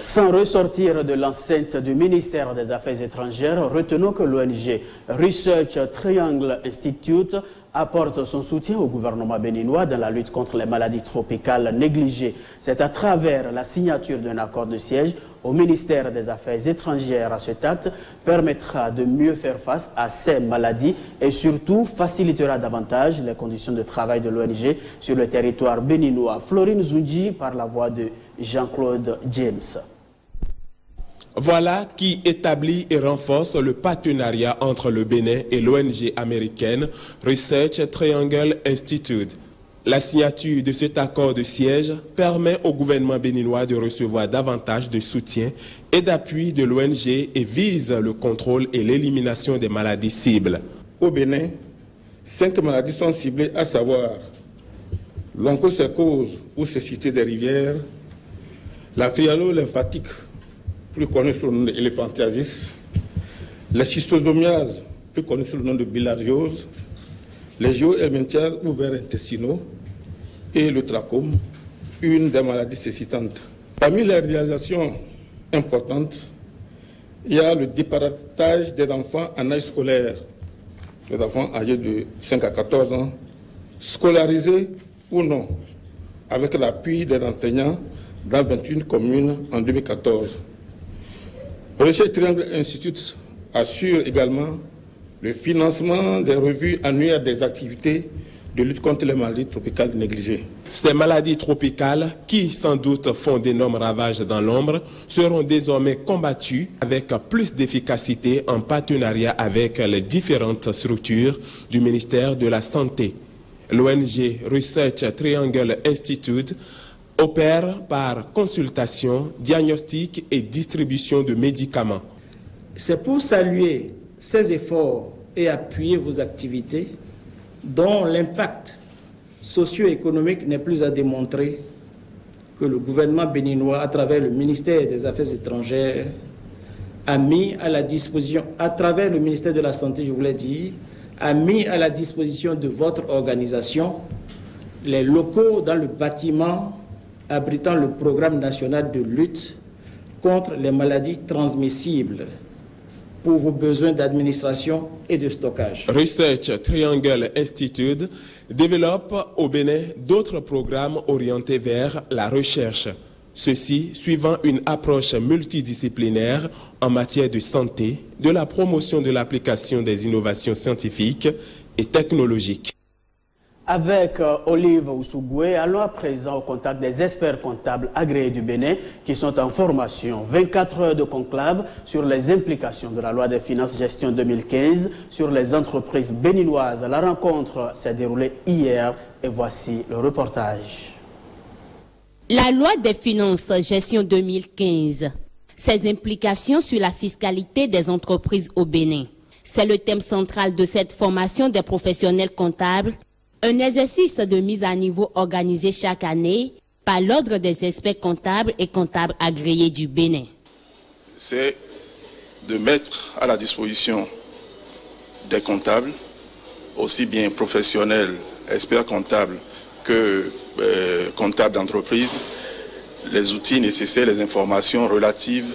Sans ressortir de l'enceinte du ministère des Affaires étrangères, retenons que l'ONG Research Triangle Institute apporte son soutien au gouvernement béninois dans la lutte contre les maladies tropicales négligées. C'est à travers la signature d'un accord de siège au ministère des Affaires étrangères. Cet acte permettra de mieux faire face à ces maladies et surtout facilitera davantage les conditions de travail de l'ONG sur le territoire béninois. Florine Zunji par la voix de Jean-Claude James. Voilà qui établit et renforce le partenariat entre le Bénin et l'ONG américaine Research Triangle Institute. La signature de cet accord de siège permet au gouvernement béninois de recevoir davantage de soutien et d'appui de l'ONG et vise le contrôle et l'élimination des maladies cibles. Au Bénin, 5 maladies sont ciblées, à savoir l'onchocercose ou cécité des rivières, la fialo-lymphatique, plus connue sous le nom d'éléphantiasis, la schistosomiase, plus connue sous le nom de bilharziose, les géohelminthiales ou vers intestinaux et le trachome, une des maladies cécitantes. Parmi les réalisations importantes, il y a le déparatage des enfants en âge scolaire, les enfants âgés de 5 à 14 ans, scolarisés ou non, avec l'appui des enseignants dans 21 communes en 2014. Research Triangle Institute assure également le financement des revues annuelles des activités de lutte contre les maladies tropicales négligées. Ces maladies tropicales, qui sans doute font d'énormes ravages dans l'ombre, seront désormais combattues avec plus d'efficacité en partenariat avec les différentes structures du ministère de la Santé. L'ONG Research Triangle Institute opère par consultation, diagnostic et distribution de médicaments. C'est pour saluer ces efforts et appuyer vos activités dont l'impact socio-économique n'est plus à démontrer que le gouvernement béninois, à travers le ministère des Affaires étrangères, a mis à la disposition, à travers le ministère de la Santé, je voulais dire, a mis à la disposition de votre organisation les locaux dans le bâtiment abritant le programme national de lutte contre les maladies transmissibles pour vos besoins d'administration et de stockage. Research Triangle Institute développe au Bénin d'autres programmes orientés vers la recherche. Ceci suivant une approche multidisciplinaire en matière de santé, de la promotion de l'application des innovations scientifiques et technologiques. Avec Olive Ousougoué, allons à présent au contact des experts comptables agréés du Bénin qui sont en formation. 24 heures de conclave sur les implications de la loi des finances gestion 2015 sur les entreprises béninoises. La rencontre s'est déroulée hier et voici le reportage. La loi des finances gestion 2015, ses implications sur la fiscalité des entreprises au Bénin. C'est le thème central de cette formation des professionnels comptables. Un exercice de mise à niveau organisé chaque année par l'Ordre des experts comptables et comptables agréés du Bénin. C'est de mettre à la disposition des comptables, aussi bien professionnels, experts comptables que comptables d'entreprise, les outils nécessaires, les informations relatives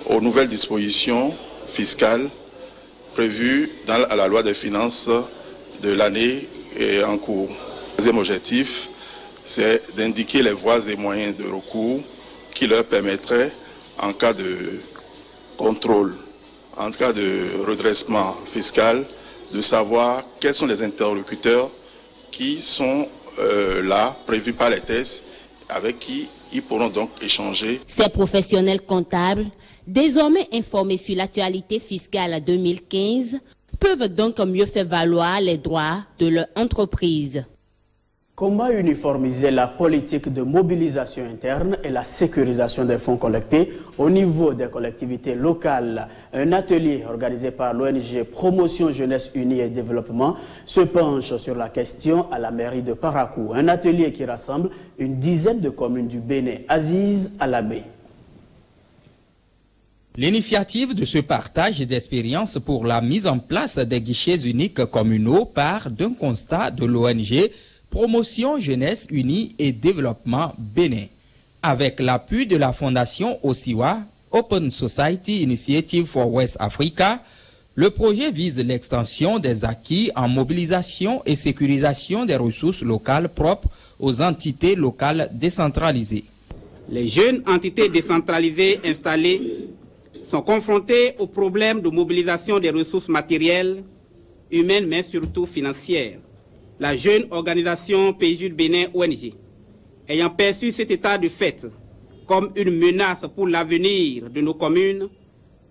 aux nouvelles dispositions fiscales prévues dans la loi des finances de l'année en cours. Le deuxième objectif, c'est d'indiquer les voies et moyens de recours qui leur permettraient, en cas de contrôle, en cas de redressement fiscal, de savoir quels sont les interlocuteurs qui sont là, prévus par les tests, avec qui ils pourront donc échanger. Ces professionnels comptables, désormais informés sur l'actualité fiscale 2015, peuvent donc mieux faire valoir les droits de leur entreprise. Comment uniformiser la politique de mobilisation interne et la sécurisation des fonds collectés au niveau des collectivités locales? Un atelier organisé par l'ONG Promotion Jeunesse Unie et Développement se penche sur la question à la mairie de Parakou. Un atelier qui rassemble une dizaine de communes du Bénin. Aziz Alabé. L'initiative de ce partage d'expériences pour la mise en place des guichets uniques communaux part d'un constat de l'ONG Promotion Jeunesse Unie et Développement Bénin. Avec l'appui de la fondation OSIWA, Open Society Initiative for West Africa, le projet vise l'extension des acquis en mobilisation et sécurisation des ressources locales propres aux entités locales décentralisées. Les jeunes entités décentralisées installées sont confrontées aux problèmes de mobilisation des ressources matérielles, humaines, mais surtout financières. La jeune organisation PJU Bénin ONG, ayant perçu cet état de fait comme une menace pour l'avenir de nos communes,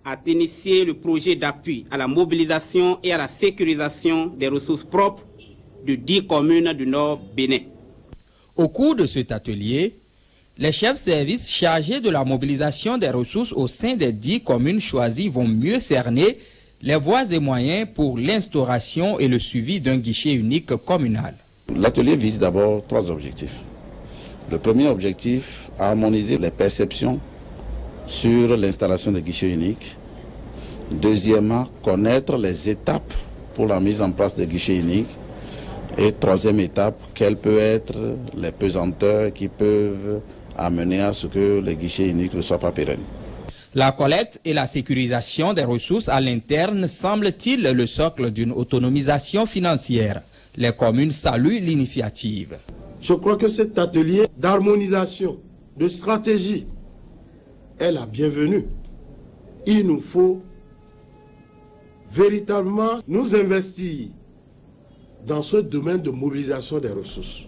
a initié le projet d'appui à la mobilisation et à la sécurisation des ressources propres de 10 communes du Nord Bénin. Au cours de cet atelier, les chefs services chargés de la mobilisation des ressources au sein des 10 communes choisies vont mieux cerner les voies et moyens pour l'instauration et le suivi d'un guichet unique communal. L'atelier vise d'abord 3 objectifs. Le premier objectif, harmoniser les perceptions sur l'installation des guichets uniques. Deuxièmement, connaître les étapes pour la mise en place des guichets uniques. Et troisième étape, quelles peuvent être les pesanteurs qui peuvent amener à ce que les guichets uniques ne soient pas pérennes. La collecte et la sécurisation des ressources à l'interne semble-t-il le socle d'une autonomisation financière. Les communes saluent l'initiative. Je crois que cet atelier d'harmonisation, de stratégie, est la bienvenue. Il nous faut véritablement nous investir dans ce domaine de mobilisation des ressources.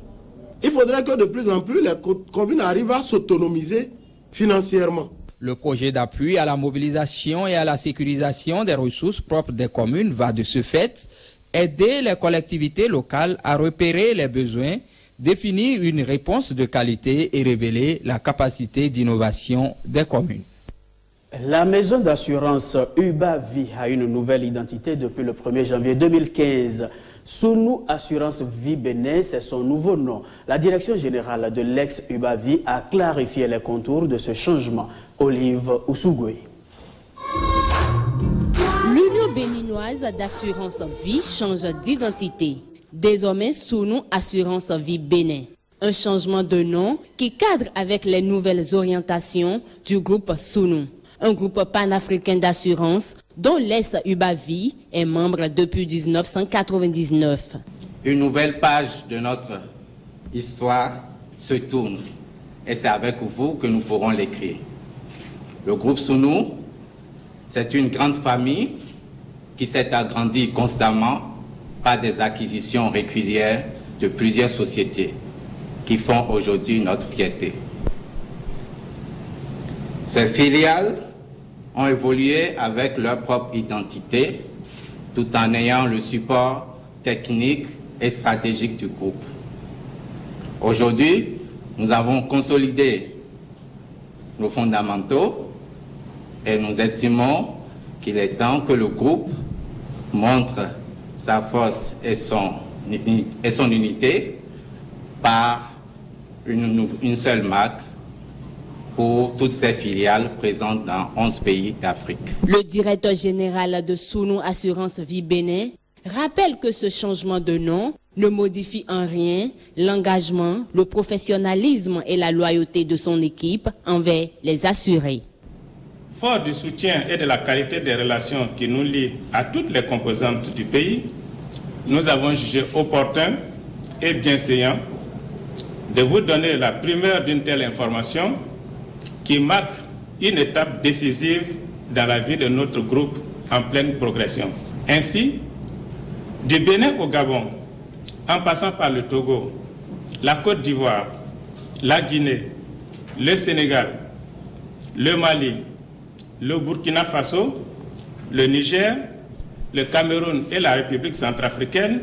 Il faudrait que de plus en plus les communes arrivent à s'autonomiser financièrement. Le projet d'appui à la mobilisation et à la sécurisation des ressources propres des communes va de ce fait aider les collectivités locales à repérer les besoins, définir une réponse de qualité et révéler la capacité d'innovation des communes. La maison d'assurance UBA-Vie a une nouvelle identité depuis le 1er janvier 2015. Sounou Assurance Vie Bénin, c'est son nouveau nom. La direction générale de l'ex-UBA-Vie a clarifié les contours de ce changement. Olive Ousougoué. L'Union béninoise d'assurance vie change d'identité. Désormais, Sounou Assurance Vie Bénin. Un changement de nom qui cadre avec les nouvelles orientations du groupe Sounou. Un groupe panafricain d'assurance dont l'ex-UBA-Vie est membre depuis 1999. Une nouvelle page de notre histoire se tourne et c'est avec vous que nous pourrons l'écrire. Le groupe Sounou, c'est une grande famille qui s'est agrandie constamment par des acquisitions régulières de plusieurs sociétés qui font aujourd'hui notre fierté. Ces filiales ont évolué avec leur propre identité, tout en ayant le support technique et stratégique du groupe. Aujourd'hui, nous avons consolidé nos fondamentaux et nous estimons qu'il est temps que le groupe montre sa force et son unité par une seule marque pour toutes ces filiales présentes dans 11 pays d'Afrique. Le directeur général de Sounou Assurance Vie Bénin rappelle que ce changement de nom ne modifie en rien l'engagement, le professionnalisme et la loyauté de son équipe envers les assurés. Fort du soutien et de la qualité des relations qui nous lient à toutes les composantes du pays, nous avons jugé opportun et bienséant de vous donner la primeur d'une telle information qui marque une étape décisive dans la vie de notre groupe en pleine progression. Ainsi, du Bénin au Gabon, en passant par le Togo, la Côte d'Ivoire, la Guinée, le Sénégal, le Mali, le Burkina Faso, le Niger, le Cameroun et la République centrafricaine,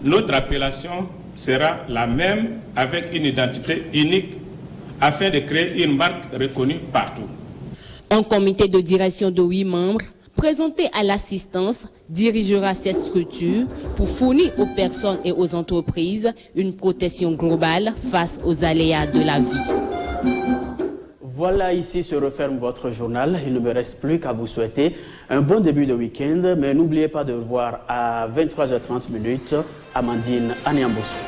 notre appellation sera la même avec une identité unique afin de créer une marque reconnue partout. Un comité de direction de 8 membres, présenté à l'assistance, dirigera ces structures pour fournir aux personnes et aux entreprises une protection globale face aux aléas de la vie. Voilà, ici se referme votre journal. Il ne me reste plus qu'à vous souhaiter un bon début de week-end, mais n'oubliez pas de voir à 23h30 Amandine Aniamboso.